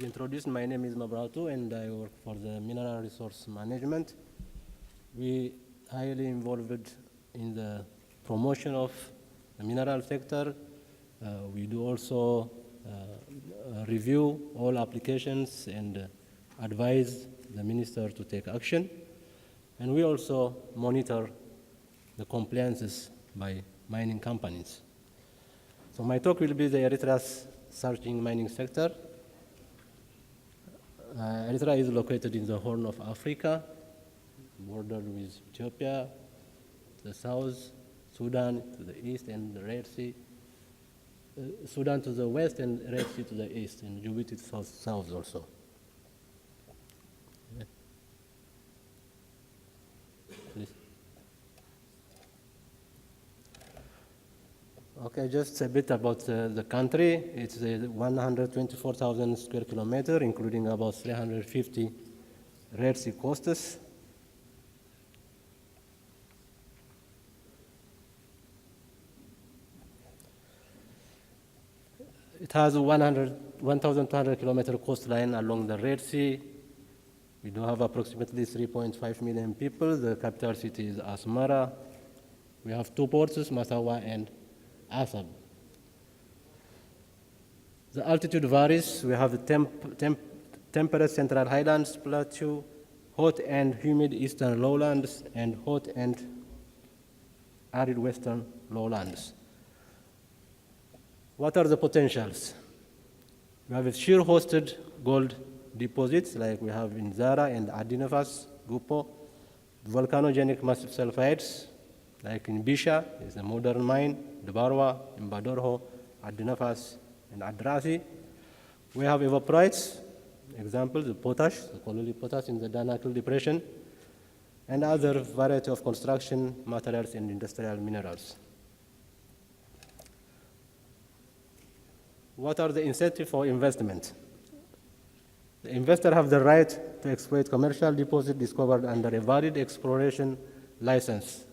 introduced, my name is Mebrahtu and I work for the Mineral Resource Management. We highly involved in the promotion of the mineral sector. We do also review all applications and advise the minister to take action. And we also monitor the compliances by mining companies. So my talk will be the Eritrea's surging mining sector. Eritrea is located in the Horn of Africa, bordered with Ethiopia, the south, Sudan to the east, and the Red Sea. Sudan to the west and Red Sea to the east, and Djibouti to the south also. Yeah. Please. Okay, just a bit about the country. It's 124,000 square kilometers, including about 350 Red Sea coasts. It has 1,200 kilometer coastline along the Red Sea. We do have approximately 3.5 million people. The capital city is Asmara. We have two ports, Massawa and Assab. The altitude varies. We have the temperate central highlands plateau, hot and humid eastern lowlands, and hot and arid western lowlands. What are the potentials? We have shear-hosted gold deposits like we have in Zara and Adinafas, Gupo, volcanogenic massive sulfides like in Bisha, is a modern mine, Debarwa, in Badorho, Adinafas, and Adrasi. We have evaporites, example, the potash, the Kololi potash in the Danakil Depression, and other variety of construction materials and industrial minerals. What are the incentives for investment? The investor have the right to exploit commercial deposit discovered under a valid exploration license.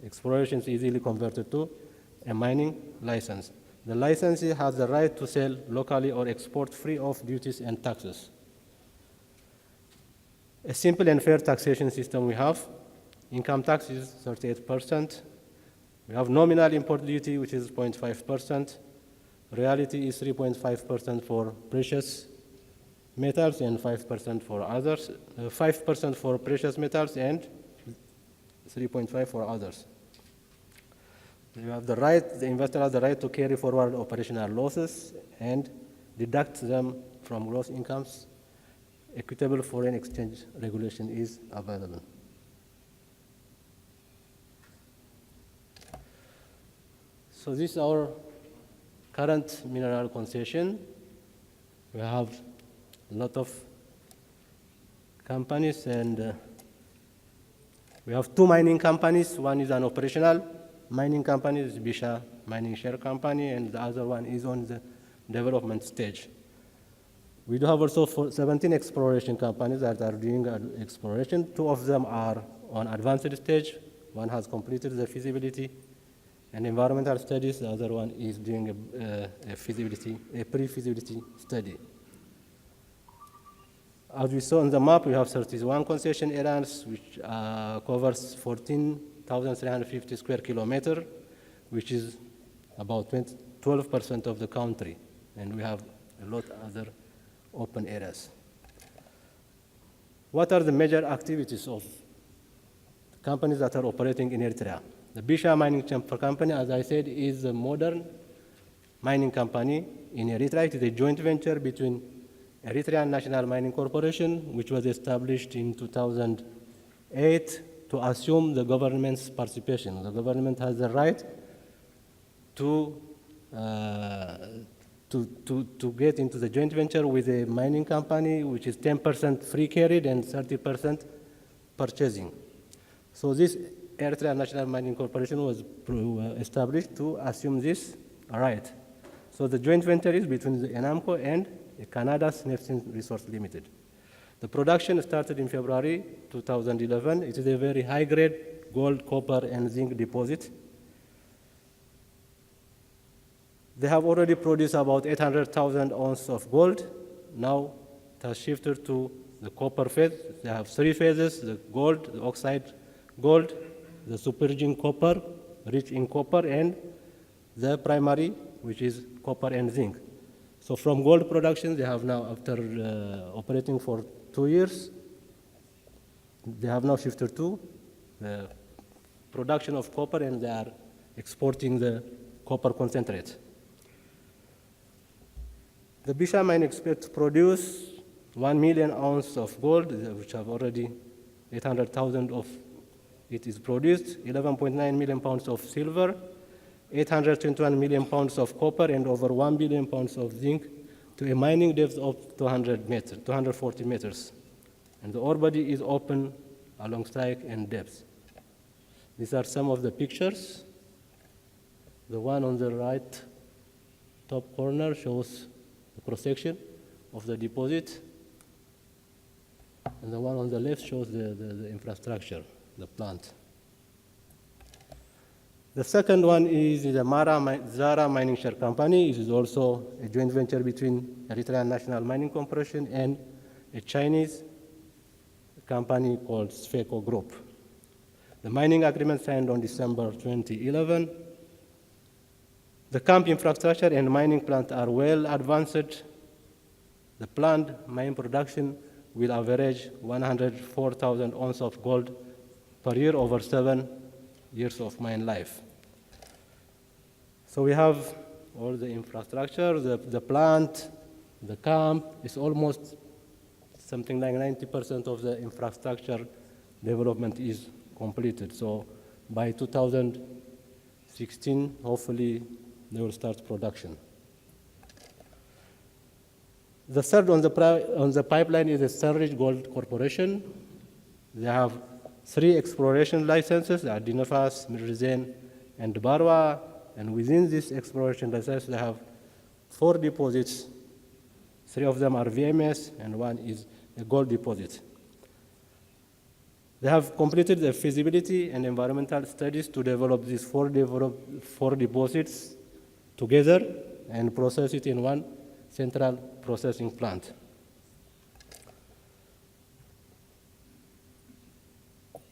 Exploration is easily converted to a mining license. The licensee has the right to sell locally or export free of duties and taxes. A simple and fair taxation system we have. Income tax is 38%. We have nominal import duty, which is 0.5%. Reality is 3.5% for precious metals and 5% for others, 5% for precious metals and 3.5% for others. You have the right, the investor has the right to carry forward operational losses and deduct them from gross incomes. Equitable foreign exchange regulation is available. So this is our current mineral concession. We have a lot of companies, and we have two mining companies. One is an operational mining company, is Bisha Mining Share Company, and the other one is on the development stage. We do have also 17 exploration companies that are doing exploration. Two of them are on advanced stage. One has completed the feasibility and environmental studies. The other one is doing a pre-feasibility study. As we saw on the map, we have 31 concession areas, which covers 14,350 square kilometers, which is about 12% of the country. And we have a lot of other open areas. What are the major activities of companies that are operating in Eritrea? The Bisha Mining Company, as I said, is a modern mining company in Eritrea. It is a joint venture between Eritrean National Mining Corporation, which was established in 2008 to assume the government's participation. The government has the right to get into the joint venture with a mining company, which is 10% free carried and 30% purchasing. So this Eritrean National Mining Corporation was established to assume this right. So the joint venture is between the ENAMCO and Canada's Neptune Resource Limited. The production started in February 2011. It is a very high-grade gold, copper, and zinc deposit. They have already produced about 800,000 ounces of gold. Now it has shifted to the copper phase. They have three phases: the gold, the oxide gold, the supergene copper, rich in copper, and the primary, which is copper and zinc. So from gold production, they have now, after operating for 2 years, they have now shifted to the production of copper, and they are exporting the copper concentrate. The Bisha mine expects to produce 1 million ounces of gold, which have already 800,000 of it is produced, 11.9 million pounds of silver, 821 million pounds of copper, and over 1 billion pounds of zinc to a mining depth of 240 meters. And the ore body is open along strike and depth. These are some of the pictures. The one on the right top corner shows the cross-section of the deposit, and the one on the left shows the infrastructure, the plant. The second one is the Zara Mining Share Company. It is also a joint venture between Eritrean National Mining Corporation and a Chinese company called Sfeco Group. The mining agreement signed on December 2011. The camp infrastructure and mining plant are well advanced. The planned mine production will average 104,000 ounces of gold per year over 7 years of mine life. So we have all the infrastructure, the plant, the camp. Is almost something like 90% of the infrastructure development is completed. So by 2016, hopefully, they will start production. The third on the pipeline is the Sunridge Gold Corporation. They have 3 exploration licenses at Dinafas, Mirzen, and Barwa. And within this exploration license, they have 4 deposits. 3 of them are VMS, and 1 is a gold deposit. They have completed the feasibility and environmental studies to develop these 4 deposits together and process it in one central processing plant.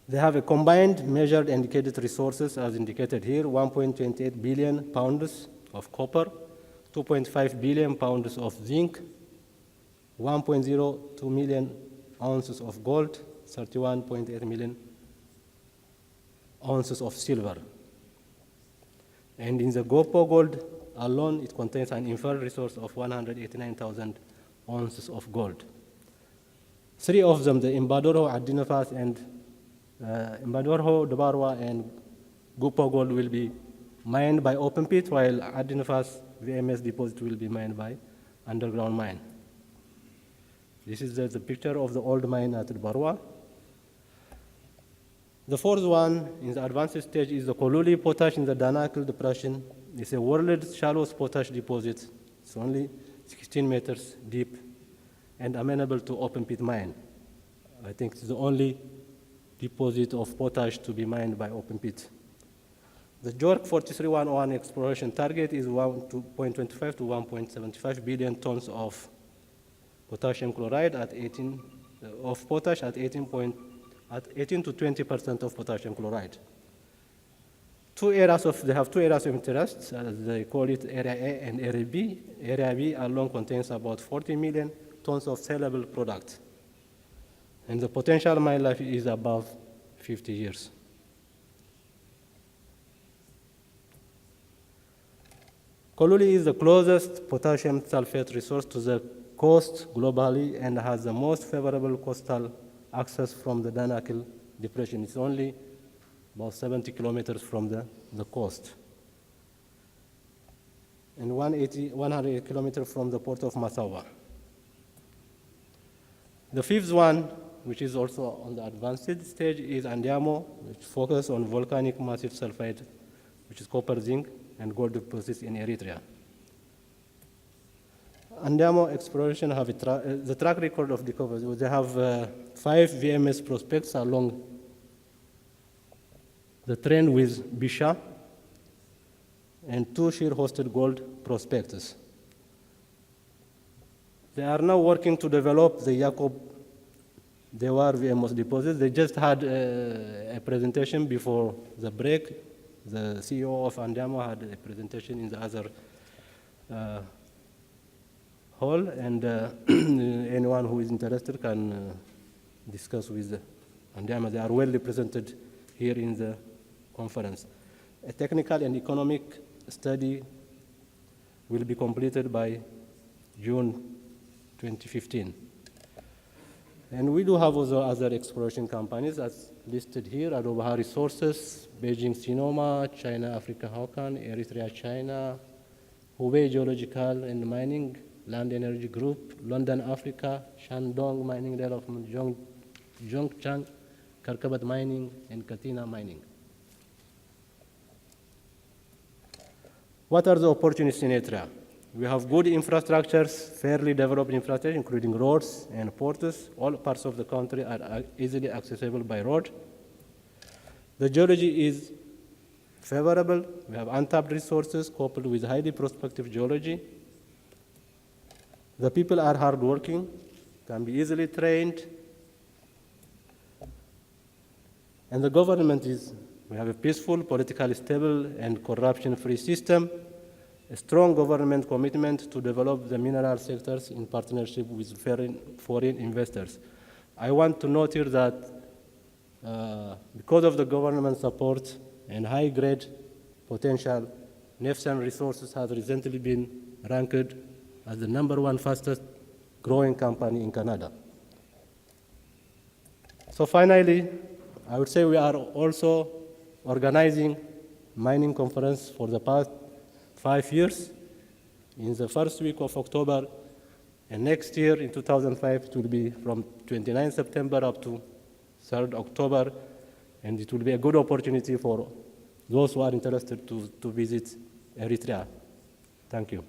They have a combined measured and indicated resources as indicated here: 1.28 billion pounds of copper, 2.5 billion pounds of zinc, 1.02 million ounces of gold, 31.8 million ounces of silver. And in the Gopo gold alone, it contains an inferred resource of 189,000 ounces of gold. 3 of them, the Imbadoro, Adinafas, and Imbadoro, Dabarwa, and Gopo gold will be mined by open pit, while Adinafas VMS deposit will be mined by underground mine. This is the picture of the old mine at Dabarwa. The fourth one in the advanced stage is the Koluli potash in the Danakil Depression. It's a world shallow potash deposit. It's only 16 meters deep and amenable to open pit mine. I think it's the only deposit of potash to be mined by open pit. The JORC 43101 exploration target is 1.25 to 1.75 billion tons of potassium chloride at 18 of potash at 18 to 20% of potassium chloride. They have two areas of interest, they call it Area A and Area B. Area B alone contains about 40 million tons of sellable product. And the potential mine life is above 50 years. Koluli is the closest potassium sulfate resource to the coast globally and has the most favorable coastal access from the Danakil Depression. It's only about 70 kilometers from the coast, and 100 kilometers from the port of Massawa. The fifth one, which is also on the advanced stage, is Andiamo, which focuses on volcanic massive sulfide, which is copper, zinc, and gold deposits in Eritrea. Andiamo exploration have the track record of discovery. They have 5 VMS prospects along the trend with Bisha and 2 shear-hosted gold prospects. They are now working to develop the Jacob Dewar VMOS deposit. They just had a presentation before the break. The CEO of Andiamo had a presentation in the other hall, and anyone who is interested can discuss with Andiamo. They are well represented here in the conference. A technical and economic study will be completed by June 2015. And we do have also other exploration companies as listed here: Adobaha Resources, Beijing Sinoma, China Africa Hokan, Eritrea China, Hubei Geological and Mining, Land Energy Group, London Africa, Shandong Mining Development, Zhongchang, Karkabat Mining, and Katina Mining. What are the opportunities in Eritrea? We have good infrastructures, fairly developed infrastructure, including roads and ports. All parts of the country are easily accessible by road. The geology is favorable. We have untapped resources coupled with highly prospective geology. The people are hardworking, can be easily trained. And the government we have a peaceful, politically stable, and corruption-free system. A strong government commitment to develop the mineral sectors in partnership with foreign investors. I want to note here that because of the government support and high-grade potential, Nefsan Resources has recently been ranked as the #1 fastest growing company in Canada. So finally, I would say we are also organizing mining conference for the past 5 years. In the first week of October, and next year in 2005, it will be from 29 September up to 3rd October, and it will be a good opportunity for those who are interested to visit Eritrea. Thank you.